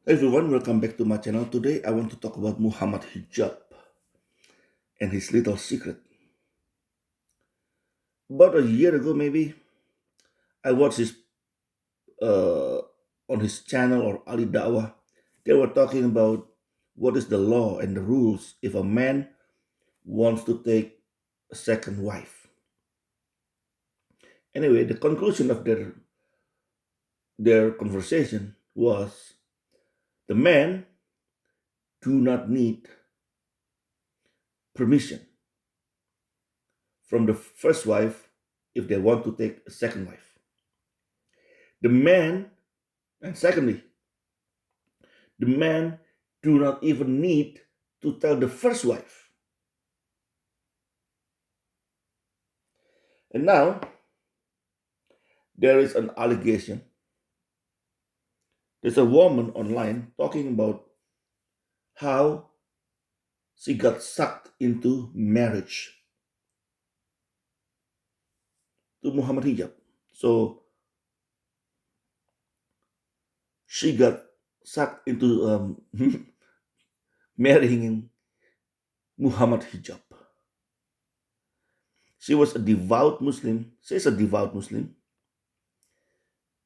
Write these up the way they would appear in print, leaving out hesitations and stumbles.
Hey everyone, welcome back to my channel. Today I want to talk about Muhammad Hijab and his little secret. About a year ago, maybe, I watched his uh, on his channel or Ali Dawah. They were talking about what is the law and the rules if a man wants to take a second wife. Anyway, the conclusion of their conversation was the man do not need permission from the first wife if they want to take a second wife. The man, and secondly, the man do not even need to tell the first wife. And now there is an allegation. There's a woman online talking about how she got sucked into marriage to Muhammad Hijab. So she got sucked into marrying Muhammad Hijab. She was a devout Muslim. She's a devout Muslim.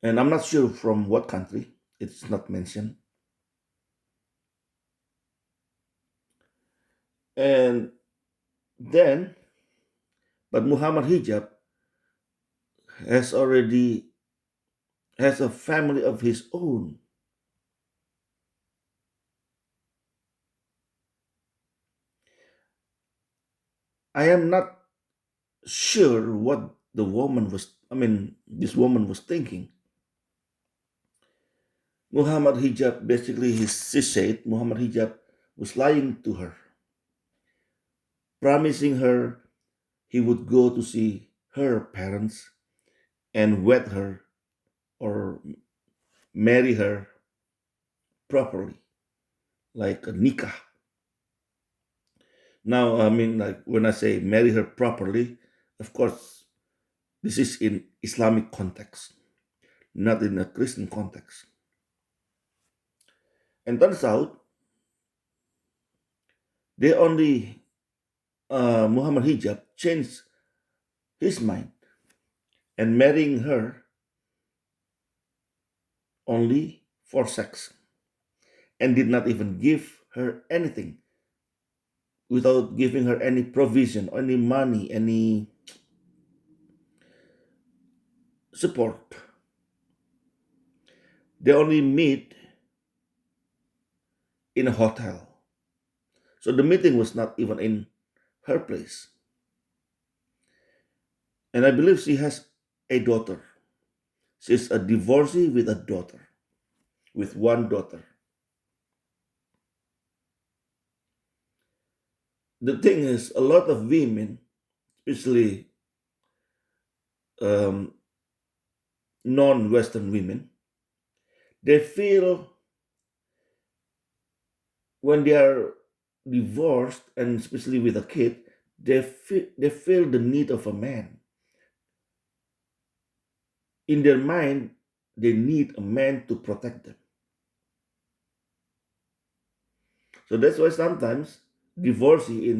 And I'm not sure from what country. It's not mentioned. And then, but Muhammad Hijab has already has a family of his own. I am not sure what this woman was thinking. Muhammad Hijab, basically, she said Muhammad Hijab was lying to her, promising her he would go to see her parents and wed her or marry her properly, like a nikah. Now, like when I say marry her properly, of course, this is in Islamic context, not in a Christian context. And turns out they only Muhammad Hijab changed his mind and marrying her only for sex and did not even give her anything without giving her any provision, any money, any support. They only meet in a hotel. So the meeting was not even in her place. And I believe she has a daughter. She's a divorcee with a daughter, with one daughter. The thing is, a lot of women, especially um, non Western women, they feel when they are divorced and especially with a kid, they feel the need of a man. In their mind, they need a man to protect them. So that's why sometimes divorcee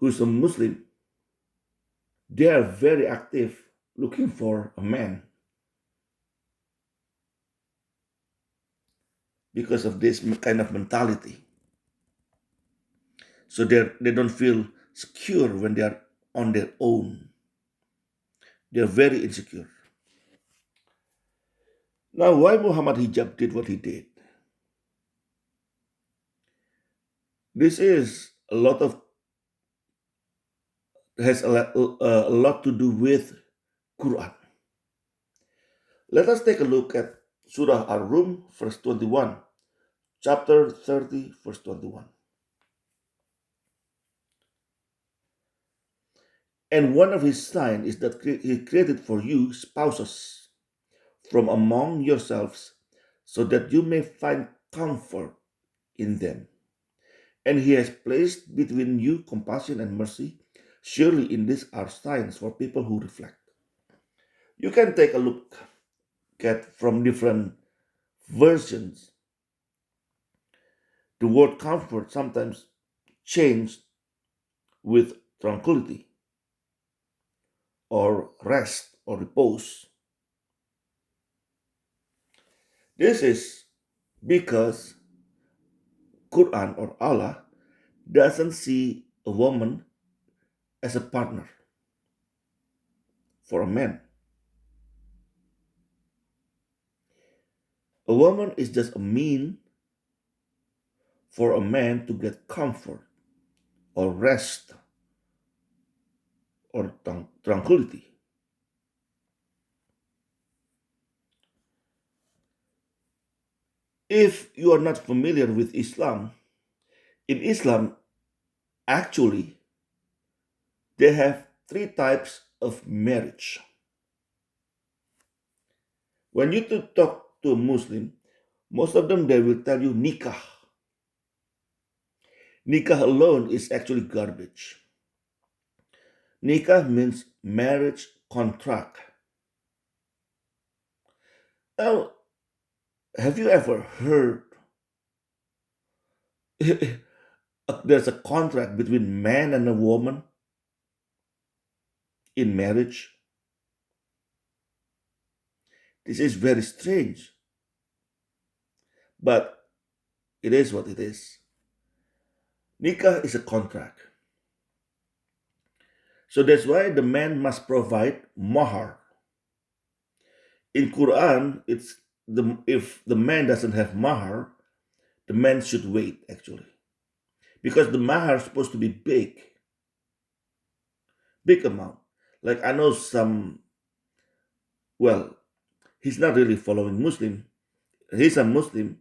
who's a Muslim, they are very active looking for a man because of this kind of mentality. So they don't feel secure when they are on their own. They are very insecure. Now, why Muhammad Hijab did what he did? This is a lot of has a lot to do with Quran. Let us take a look at Surah Ar-Rum, verse 21, chapter 30, verse 21. And one of his signs is that he created for you spouses from among yourselves, so that you may find comfort in them. And he has placed between you compassion and mercy. Surely in this are signs for people who reflect. You can take a look at from different versions, the word comfort sometimes changed with tranquility or rest or repose. This is because Quran or Allah doesn't see a woman as a partner for a man. A woman is just a mean for a man to get comfort or rest or tranquility. If you are not familiar with Islam, in Islam, actually, they have three types of marriage. When you talk to a Muslim, most of them they will tell you nikah. Nikah alone is actually garbage. Nikah means marriage contract. Now, have you ever heard there's a contract between man and a woman in marriage? This is very strange, but it is what it is. Nikah is a contract. So that's why the man must provide mahar. In Quran, it's the if the man doesn't have mahar, the man should wait actually. Because the mahar is supposed to be big, big amount. Like I know some, well, he's not really following Muslim. He's a Muslim,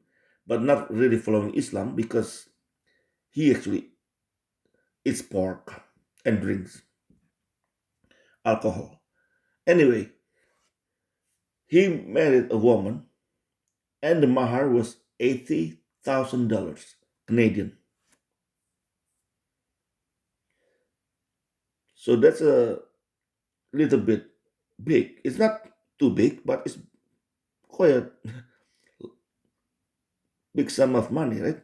but not really following Islam because he actually eats pork and drinks alcohol. Anyway, he married a woman and the mahar was $80,000 Canadian. So that's a little bit big. It's not too big, but it's quite a big sum of money, right?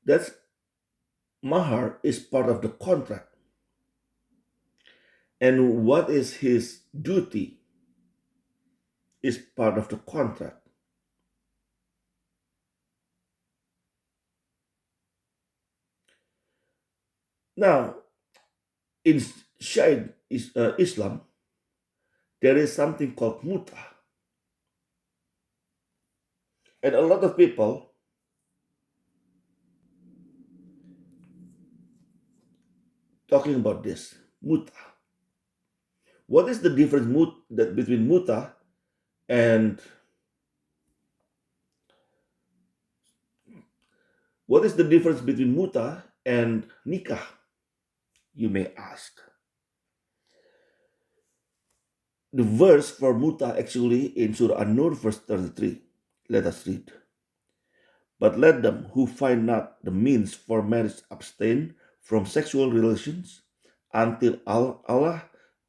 That's mahar is part of the contract. And what is his duty is part of the contract. Now, in Islam, there is something called mutah. And a lot of people talking about this mutah. What is the difference between mutah and what is the difference between mutah and nikah? You may ask. The verse for mutah actually in Surah An-Nur verse 33. Let us read. But let them who find not the means for marriage abstain from sexual relations until Allah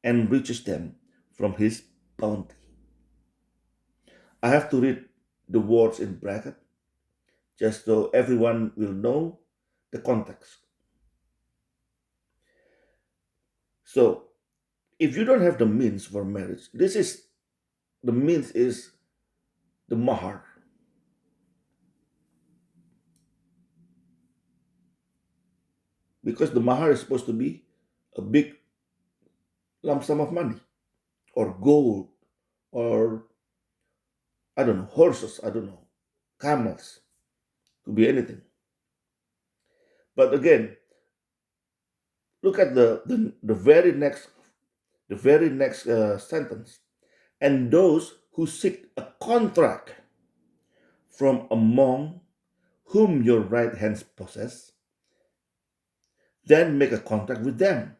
enriches them from His bounty. I have to read the words in bracket just so everyone will know the context. So, if you don't have the means for marriage, this is the means is the mahar. Because the mahar is supposed to be a big lump sum of money or gold or I don't know, horses, I don't know, camels, could be anything. But again, look at the very next sentence. And those who seek a contract from among whom your right hands possess, then make a contract with them.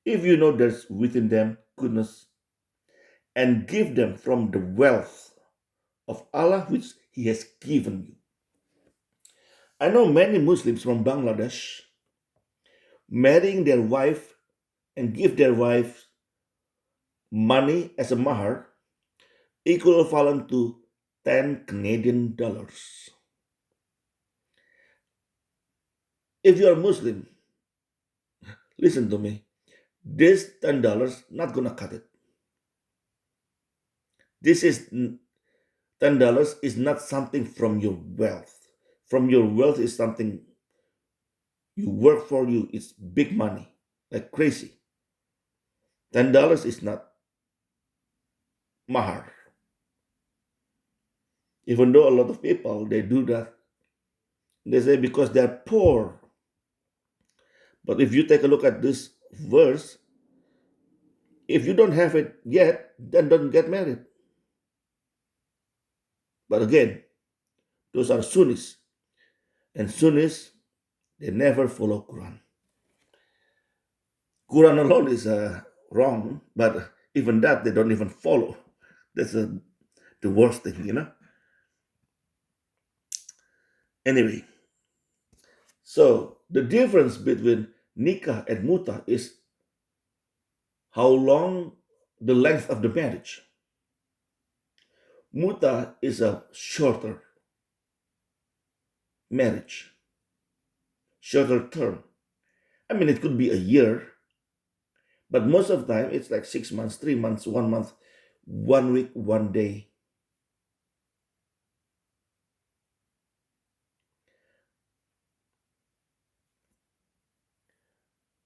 If you know there's within them goodness, and give them from the wealth of Allah which He has given you. I know many Muslims from Bangladesh marrying their wife and give their wife money as a mahar equivalent to 10 Canadian dollars. If you are Muslim, listen to me. This $10 not gonna cut it. This is $10 is not something from your wealth. From your wealth is something you work for you. It's big money, like crazy. $10 is not mahar. Even though a lot of people they do that, they say because they're poor. But if you take a look at this verse, if you don't have it yet, then don't get married. But again, those are Sunnis, and Sunnis they never follow Quran. Quran alone is wrong, but even that they don't even follow. That's the worst thing. Anyway, so the difference between nikah and mutah is how long the length of the marriage. Mutah is a shorter marriage, shorter term. I mean, it could be a year, but most of the time it's like 6 months, 3 months, 1 month, 1 week, 1 day.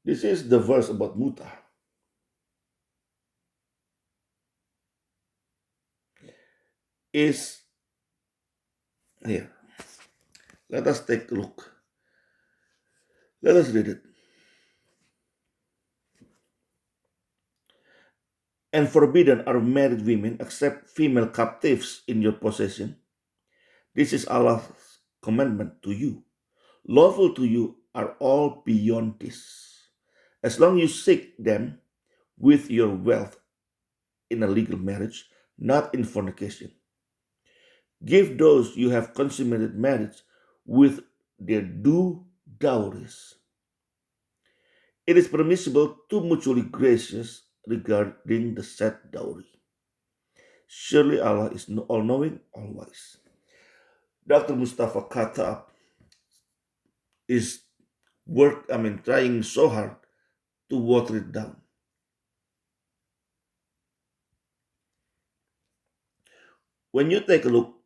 This is the verse about mutah. Is here. Let us take a look. Let us read it. And forbidden are married women except female captives in your possession. This is Allah's commandment to you. Lawful to you are all beyond this, as long you seek them with your wealth in a legal marriage, not in fornication. Give those you have consummated marriage with their due dowries. It is permissible to mutually gracious regarding the said dowry. Surely Allah is all knowing, all wise. Dr. Mustafa Khattab is trying so hard to water it down. When you take a look,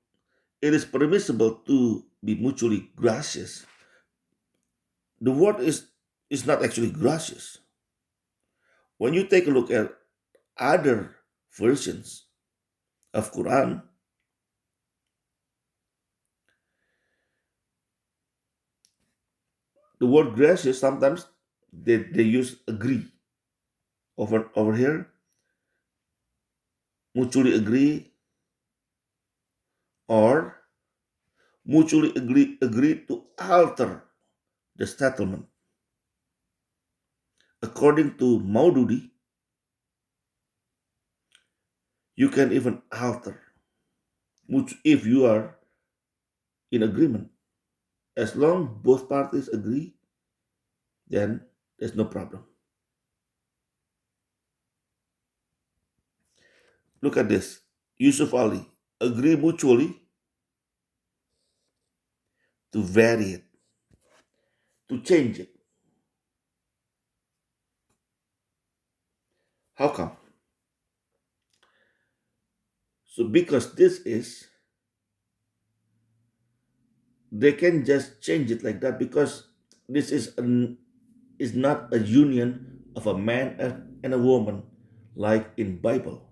it is permissible to be mutually gracious. The word is not actually gracious. When you take a look at other versions of Quran, the word gracious sometimes they use agree. Over here, mutually agree or mutually agree to alter the settlement. According to Maududi, you can even alter if you are in agreement. As long both parties agree, then there's no problem. Look at this. Yusuf Ali agree mutually to vary it, to change it. How come? So because this they can just change it like that because this is not a union of a man and a woman like in Bible.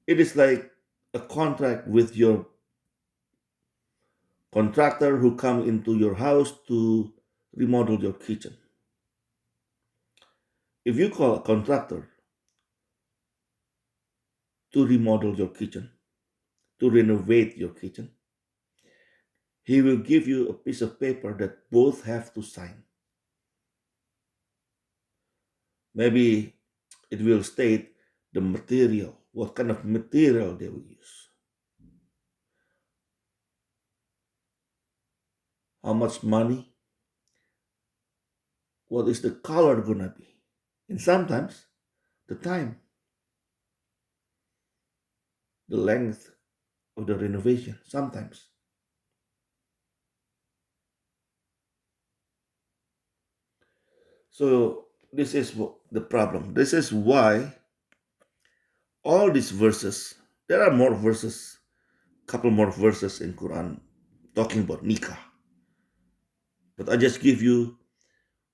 It is like a contract with your contractor who come into your house to remodel your kitchen. If you call a contractor to remodel your kitchen, to renovate your kitchen, he will give you a piece of paper that both have to sign. Maybe it will state the material, what kind of material they will use, how much money, what is the color gonna be, and sometimes the time. the length of the renovation sometimes. So this is the problem. This is why all these verses, there are more verses, couple more verses in Quran talking about nikah, but I just give you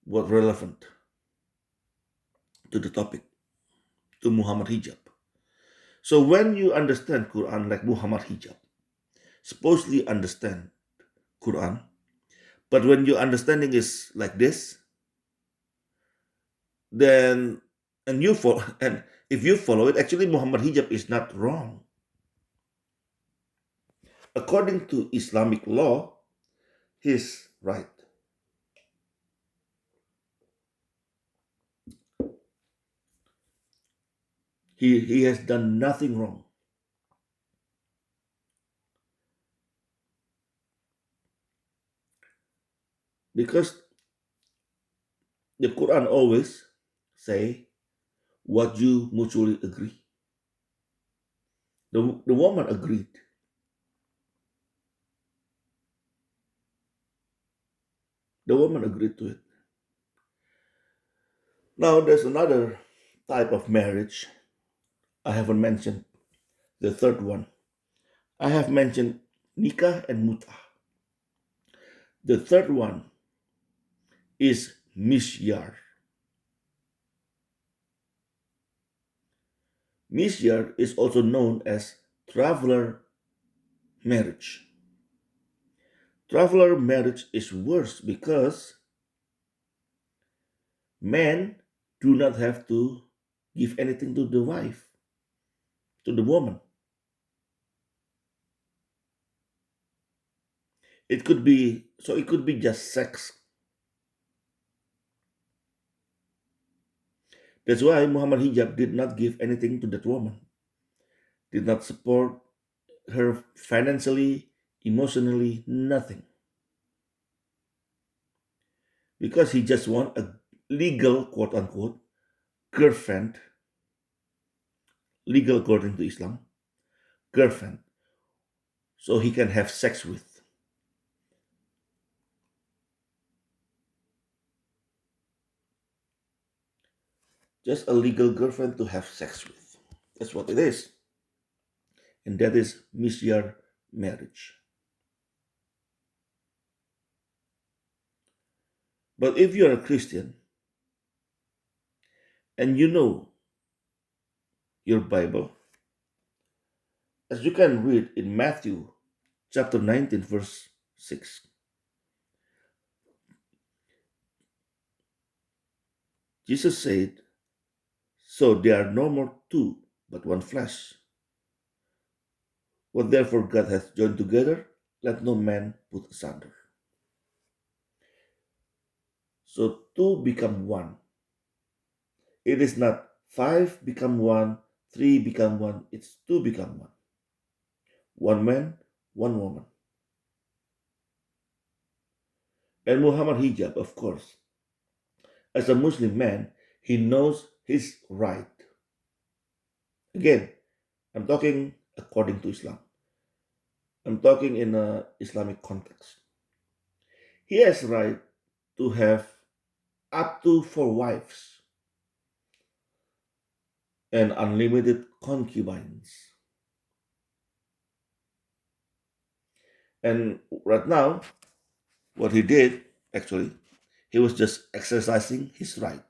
what relevant to the topic, to Muhammad hijab. So when you understand Quran like Muhammad hijab, supposedly understand Quran, but when your understanding is like this, then and you follow and if you follow it, actually Muhammad hijab is not wrong. According to Islamic law, he's right. He has done nothing wrong. Because the Quran always say what you mutually agree. The woman agreed. The woman agreed to it. Now there's another type of marriage. I haven't mentioned the third one. I have mentioned nikah and mutah. The third one is misyar. Misyar is also known as traveler marriage. Traveler marriage is worse because men do not have to give anything to the wife, to the woman. It could be just sex. That's why Muhammad Hijab did not give anything to that woman, did not support her financially, emotionally, nothing. Because he just want a legal, quote unquote, girlfriend, legal according to Islam, girlfriend, so he can have sex with. Just a legal girlfriend to have sex with. That's what it is. And that is misyar marriage. But if you're a Christian and you know your Bible, as you can read in Matthew chapter 19, verse 6, Jesus said, so they are no more two, but one flesh. What therefore God hath joined together, let no man put asunder. So two become one. It is not five become one, three become one, it's two become one. One man, one woman. And Muhammad Hijab, of course, as a Muslim man, he knows his right. Again, I'm talking according to Islam. I'm talking in a Islamic context. He has right to have up to four wives and unlimited concubines. And right now, what he did actually, he was just exercising his right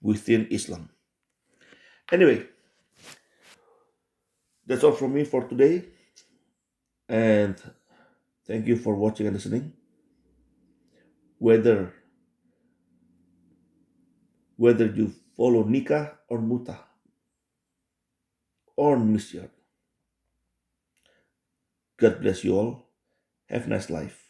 within Islam. Anyway, that's all from me for today. And thank you for watching and listening. Whether whether you follow nikah or mutah or misyar. God bless you all. Have a nice life.